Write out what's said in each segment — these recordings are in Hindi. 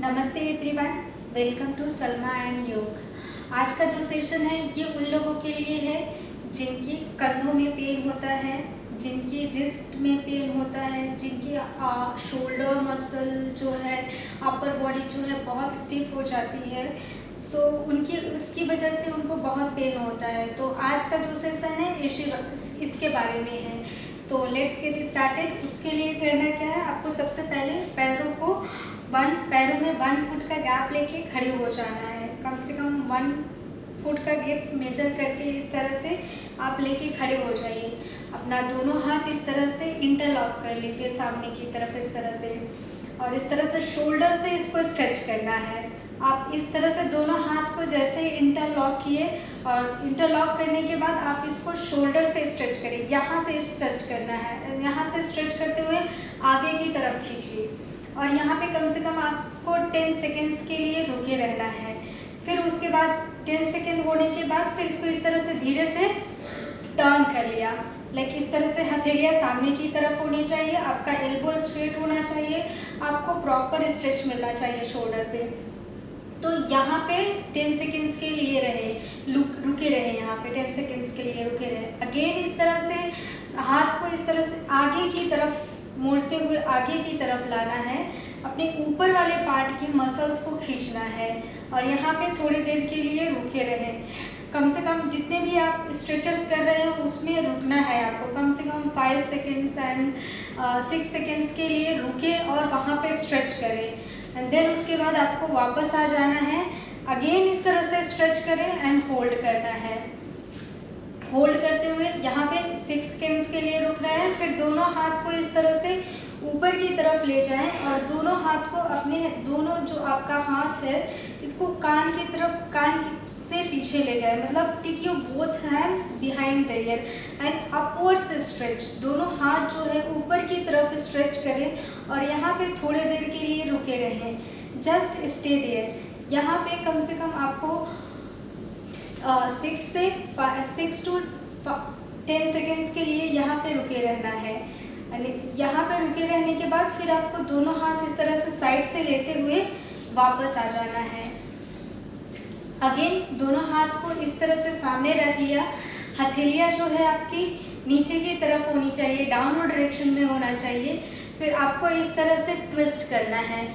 नमस्ते everyone, welcome to Salma and Yog. आज का जो सेशन है ये उन लोगों के लिए है जिनकी कंधों में पेन होता है, जिनकी रिस्ट में पेन होता है, जिनकी शोल्डर मसल जो है, अपर बॉडी जो है बहुत स्टिफ हो जाती है। उनकी उसकी वजह से उनको बहुत पेन होता है। तो आज का जो सेशन है इसके बारे में है। तो लेट्स गेट स्टार्टेड। उसके लिए करना क्या है, आपको सबसे पहले पैरों में 1 फुट का गैप लेके खड़े हो जाना है। कम से कम 1 फुट का गैप मेजर करके इस तरह से आप लेके खड़े हो जाइए। अपना दोनों हाथ इस तरह से इंटरलॉक कर लीजिए सामने की तरफ इस तरह से, और इस तरह से शोल्डर से इसको स्ट्रेच करना है। आप इस तरह से दोनों हाथ को जैसे इंटरलॉक किए और इंटरलॉक करने के बाद आप इसको शोल्डर से स्ट्रेच करें। यहाँ से स्ट्रेच करना है, यहाँ से स्ट्रेच करते हुए आगे की तरफ खींचिए और यहाँ पे कम से कम आपको 10 सेकेंड्स के लिए रुके रहना है। फिर उसके बाद 10 सेकेंड होने के बाद फिर इसको इस तरह से धीरे से टर्न कर लिया। लाइक इस तरह से हथेलियाँ सामने की तरफ होनी चाहिए, आपका एल्बो स्ट्रेट होना चाहिए, आपको प्रॉपर स्ट्रेच मिलना चाहिए शोल्डर पे। तो यहाँ पे 10 सेकेंड्स के लिए रुके रहे, यहाँ पे 10 सेकेंड्स के लिए रुके रहे। अगेन इस तरह से हाथ को इस तरह से आगे की तरफ मोड़ते हुए आगे की तरफ लाना है। अपने ऊपर वाले पार्ट की मसल्स को खींचना है और यहाँ पे थोड़ी देर के लिए रुके रहें। कम से कम जितने भी आप स्ट्रेचेस कर रहे हैं उसमें रुकना है आपको। कम से कम 5 सेकेंड्स एंड 6 सेकेंड्स के लिए रुके और वहाँ पे स्ट्रेच करें। एंड देन उसके बाद आपको वापस आ जाना है। अगेन इस तरह से स्ट्रेच करें एंड होल्ड करना है। होल्ड करते हुए यहाँ पे 6 सेकेंड्स के लिए रुकना है। फिर दोनों हाथ को इस तरह से ऊपर की तरफ ले जाएं और दोनों हाथ को अपने दोनों जो आपका हाथ है इसको कान की तरफ से पीछे ले जाए। मतलब take your both hands behind the ear and upwards stretch. दोनों हाथ जो है ऊपर की तरफ स्ट्रेच करें और यहाँ पे थोड़ी देर के लिए रुके रहें। Just stay there. यहाँ पे कम से कम आपको 6 to 10 सेकेंड्स के लिए यहाँ पे रुके रहना है। यहाँ पे रुके रहने के बाद फिर आपको दोनों हाथ इस तरह से साइड से लेते हुए वापस आ जाना है। अगेन दोनों हाथ को इस तरह से सामने रख लिया। हथेलियाँ जो है आपकी नीचे की तरफ होनी चाहिए, डाउनवर्ड डायरेक्शन में होना चाहिए। फिर आपको इस तरह से ट्विस्ट करना है।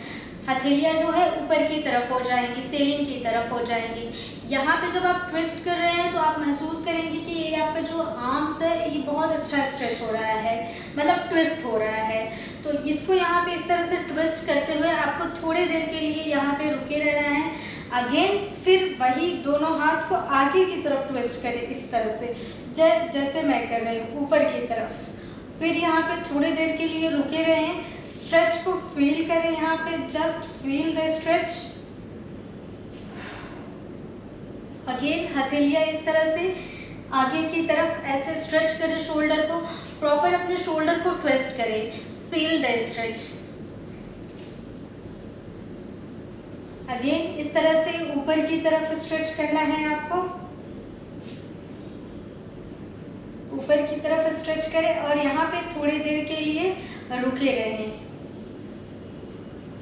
हथेलियाँ जो है ऊपर की तरफ हो जाएंगी, सीलिंग की तरफ हो जाएंगी। यहाँ पे जब आप ट्विस्ट कर रहे हैं तो आप महसूस करेंगे कि ये आपका जो आर्म्स है ये बहुत अच्छा स्ट्रेच हो रहा है, मतलब ट्विस्ट हो रहा है। तो इसको यहाँ पे इस तरह से ट्विस्ट करते हुए आपको थोड़ी देर के लिए यहाँ पे रुके रहना है। अगेन फिर वही दोनों हाथ को आगे की तरफ ट्विस्ट करें इस तरह से, जैसे मैं कर रही हूँ ऊपर की तरफ। फिर यहाँ पे थोड़ी देर के लिए रुके रहें। स्ट्रेच को फील करें, यहाँ पे just feel the stretch. Again हथेलियाँ इस तरह से आगे की तरफ ऐसे स्ट्रेच करें, शोल्डर को प्रॉपर अपने शोल्डर को ट्विस्ट करें। Feel the stretch. अगेन इस तरह से ऊपर की तरफ स्ट्रेच करना है आपको। ऊपर की तरफ स्ट्रेच करें और यहाँ पे थोड़ी देर के लिए रुके रहें।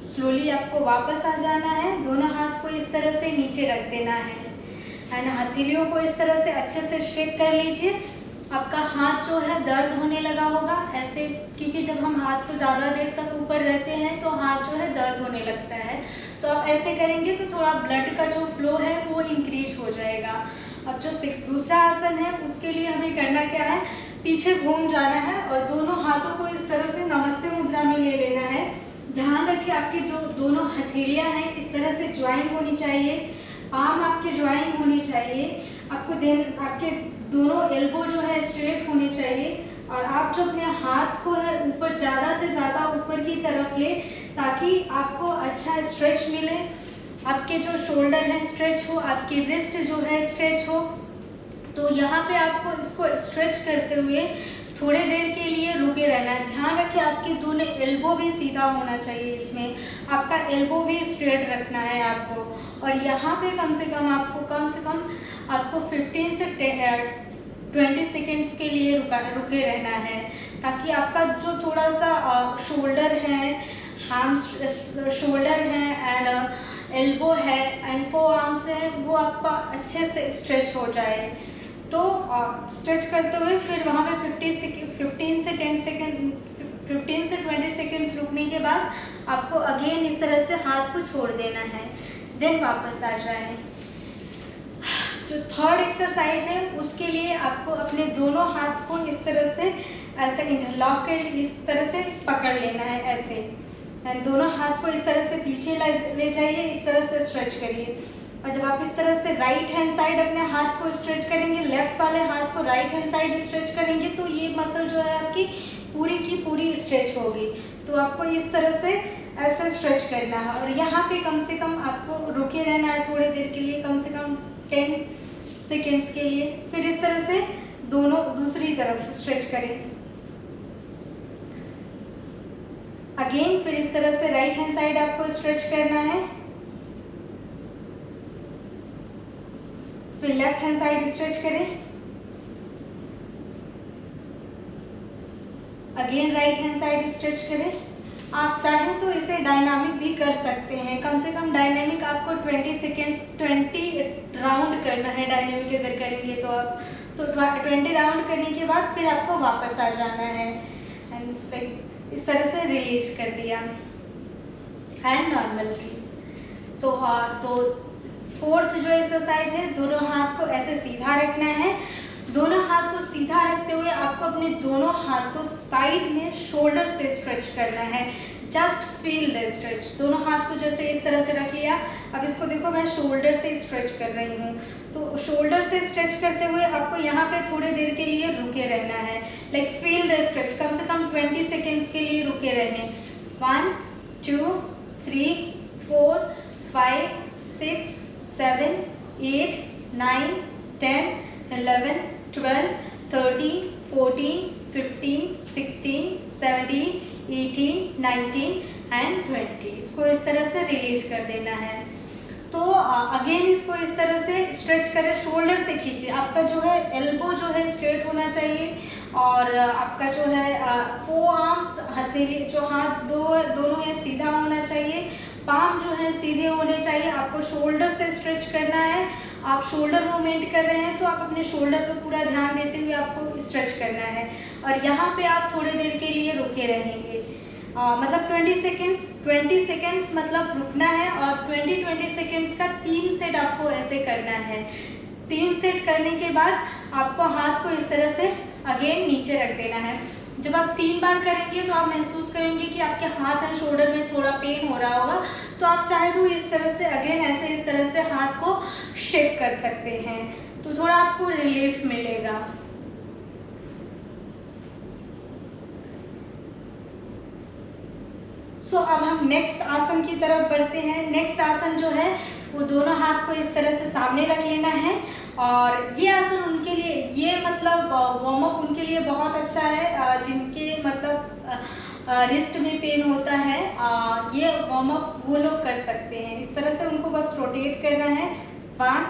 स्लोली आपको वापस आ जाना है। दोनों हाथ को इस तरह से नीचे रख देना है एंड हथेलियों को इस तरह से अच्छे से शेक कर लीजिए। आपका हाथ जो है दर्द होने लगा होगा ऐसे, क्योंकि जब हम हाथ को ज़्यादा देर तक ऊपर रहते हैं तो हाथ जो है दर्द होने लगता है। तो आप ऐसे करेंगे तो थोड़ा ब्लड का जो फ्लो है वो इंक्रीज हो जाएगा। अब जो दूसरा आसन है उसके लिए हमें करना क्या है, पीछे घूम जाना है और दोनों हाथों को इस तरह से नमस्ते मुद्रा में ले लेना है। ध्यान रखिए आपकी जो दोनों हथेलियाँ हैं इस तरह से ज्वाइन होनी चाहिए, पाम आपके ज्वाइन होनी चाहिए। आपके दोनों एल्बो जो है स्ट्रेट होने चाहिए और आप जो अपने हाथ को है ऊपर ज़्यादा से ज़्यादा ऊपर की तरफ ले ताकि आपको अच्छा स्ट्रेच मिले। आपके जो शोल्डर है स्ट्रेच हो, आपकी रिस्ट जो है स्ट्रेच हो। तो यहाँ पे आपको इसको स्ट्रेच करते हुए थोड़ी देर के लिए रुके रहना है। ध्यान रखिए आपके दोनों एल्बो भी सीधा होना चाहिए, इसमें आपका एल्बो भी स्ट्रेट रखना है आपको। और यहाँ पे कम से कम आपको 15 से 20 सेकेंड्स के लिए रुके रहना है ताकि आपका जो थोड़ा सा शोल्डर है, शोल्डर है एंड एल्बो है एंड 4 आर्म्स है, वो आपका अच्छे से स्ट्रेच हो जाए। तो स्ट्रेच करते हुए फिर वहाँ पे 15 से 20 सेकेंड्स रुकने के बाद आपको अगेन इस तरह से हाथ को छोड़ देना है, देन वापस आ जाए। जो थर्ड एक्सरसाइज है उसके लिए आपको अपने दोनों हाथ को इस तरह से ऐसे इंटरलॉक कर इस तरह से पकड़ लेना है ऐसे, एंड दोनों हाथ को इस तरह से पीछे ले जाइए, इस तरह से स्ट्रेच करिए। और जब आप इस तरह से राइट हैंड साइड अपने हाथ को स्ट्रेच करेंगे, लेफ्ट वाले हाथ को राइट हैंड साइड स्ट्रेच करेंगे, तो ये मसल जो है आपकी पूरी की पूरी स्ट्रेच होगी। तो आपको इस तरह से ऐसे स्ट्रेच करना है और यहाँ पे कम से कम आपको रुके रहना है थोड़ी देर के लिए, कम से कम 10 सेकेंड्स के लिए। फिर इस तरह से दोनों दूसरी तरफ स्ट्रेच करें अगेन। फिर इस तरह से राइट हैंड साइड आपको स्ट्रेच करना है, फिर लेफ्ट हैंड साइड स्ट्रेच करें, again right hand side stretch करें। आप चाहें तो इसे डायनामिक भी कर सकते हैं, कम से कम डायनामिक आपको 20 राउंड करना है। डायनामिक अगर करेंगे तो आप 20 राउंड करने के बाद फिर आपको वापस आ जाना है एंड इस तरह से रिलीज कर दिया एंड नॉर्मल ब्रीथ। सो तो फोर्थ जो एक्सरसाइज है, दोनों हाथ को ऐसे सीधा रखना है। दोनों हाथ को सीधा रखते हुए आपको अपने दोनों हाथ को साइड में शोल्डर से स्ट्रेच करना है। Just feel the stretch. दोनों हाथ को जैसे इस तरह से रख लिया, अब इसको देखो मैं शोल्डर से स्ट्रेच कर रही हूँ। तो शोल्डर से स्ट्रेच करते हुए आपको यहाँ पे थोड़ी देर के लिए रुके रहना है, लाइक फील द स्ट्रेच। कम से कम 20 सेकेंड्स के लिए रुके रहें। 1 2 3 4 5 6 7 8 9 10 11 12 13 14 15 16 17 18 19 एंड 20। इसको इस तरह से रिलीज कर देना है। तो अगेन इसको इस तरह से स्ट्रेच करें, शोल्डर से खींचिए। आपका जो है एल्बो जो है स्ट्रेट होना चाहिए और आपका जो है 4 आर्म्स हथेली जो हाथ दोनों है सीधा होना चाहिए। पाम जो है सीधे होने चाहिए। आपको शोल्डर से स्ट्रेच करना है। आप शोल्डर मूवमेंट कर रहे हैं तो आप अपने शोल्डर पर पूरा ध्यान देते हुए आपको स्ट्रेच करना है और यहाँ पे आप थोड़ी देर के लिए रुके रहेंगे। मतलब 20 सेकेंड्स मतलब रुकना है और 20 सेकेंड्स का 3 सेट आपको ऐसे करना है। 3 सेट करने के बाद आपको हाथ को इस तरह से अगेन नीचे रख देना है। जब आप 3 बार करेंगे तो आप महसूस करेंगे कि आपके हाथ एंड शोल्डर में थोड़ा पेन हो रहा होगा, तो आप चाहे तो इस तरह से अगेन ऐसे इस तरह से हाथ को शेक कर सकते हैं, तो थोड़ा आपको रिलीफ मिलेगा। सो अब हम नेक्स्ट आसन की तरफ बढ़ते हैं। नेक्स्ट आसन जो है वो दोनों हाथ को इस तरह से सामने रख लेना है और ये आसन उनके लिए, ये मतलब वार्म अप उनके लिए बहुत अच्छा है जिनके मतलब रिस्ट में पेन होता है। ये वार्म अप वो लोग कर सकते हैं। इस तरह से उनको बस रोटेट करना है। 1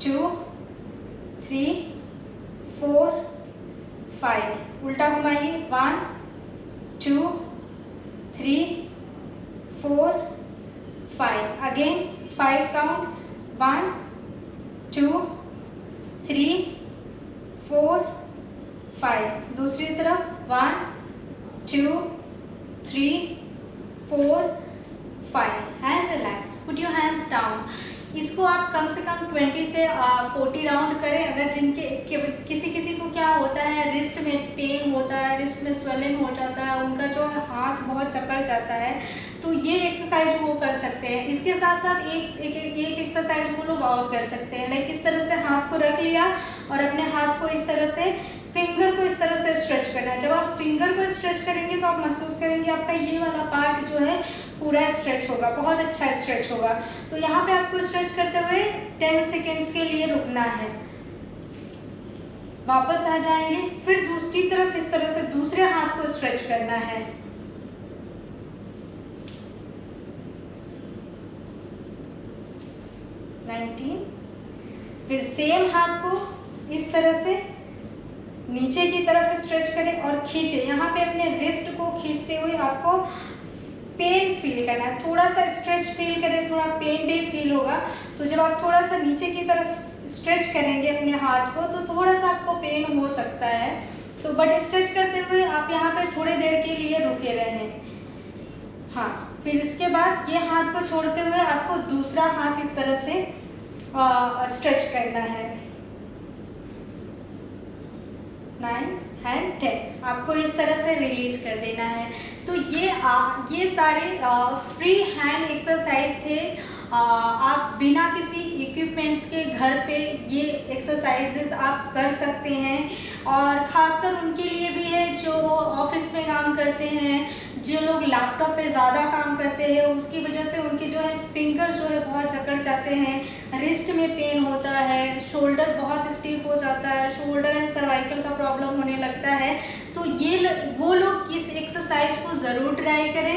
2 3 4 5। उल्टा घुमाइए। 1 2 3 4 5। Again 5 round. 1 2 3 4 5। दूसरी तरफ 1 2 3 4 5 and relax. Put your hands down. इसको आप कम से कम 20 से 40 राउंड करें। अगर जिनके किसी को क्या होता है, रिस्ट में पेन होता है, रिस्ट में स्वेलिंग हो जाता है, उनका जो है हाथ बहुत चकड़ जाता है, तो ये एक्सरसाइज वो कर सकते हैं। इसके साथ साथ एक एक्सरसाइज वो लोग और कर सकते हैं, लाइक इस तरह से हाथ को रख लिया और अपने हाथ को इस तरह से फिंगर को इस तरह से स्ट्रेच करना है। जब आप फिंगर को स्ट्रेच करेंगे तो आप महसूस करेंगे आपका ये वाला पार्ट जो है पूरा स्ट्रेच होगा, बहुत अच्छा स्ट्रेच होगा। तो यहाँ पे आपको स्ट्रेच करते हुए 10 सेकेंड्स के लिए रुकना है, वापस आ जाएंगे। फिर दूसरी तरफ इस तरह से दूसरे हाथ को स्ट्रेच करना है। फिर सेम हाथ को इस तरह से नीचे की तरफ स्ट्रेच करें और खींचे। यहाँ पे अपने रिस्ट को खींचते हुए आपको पेन फील करना है, थोड़ा सा स्ट्रेच फील करें, थोड़ा पेन भी फील होगा। तो जब आप थोड़ा सा नीचे की तरफ स्ट्रेच करेंगे अपने हाथ को तो थोड़ा सा आपको पेन हो सकता है। तो बट स्ट्रेच करते हुए आप यहाँ पे थोड़ी देर के लिए रुके रहें। हाँ, फिर इसके बाद ये हाथ को छोड़ते हुए आपको दूसरा हाथ इस तरह से स्ट्रेच करना है। 9 एंड 10 आपको इस तरह से रिलीज कर देना है। तो ये सारे फ्री हैंड एक्सरसाइज थे। आप बिना किसी इक्विपमेंट्स के घर पे ये एक्सरसाइजेस आप कर सकते हैं। और ख़ासकर उनके लिए भी है जो ऑफिस में काम करते हैं, जो लोग लैपटॉप पे ज़्यादा काम करते हैं, उसकी वजह से उनके जो है फिंगर जो है बहुत जकड़ जाते हैं, रिस्ट में पेन होता है, शोल्डर बहुत स्टिफ हो जाता है, शोल्डर एंड सर्वाइकल का प्रॉब्लम होने लगता है। तो वो लोग इस एक्सरसाइज को ज़रूर ट्राई करें।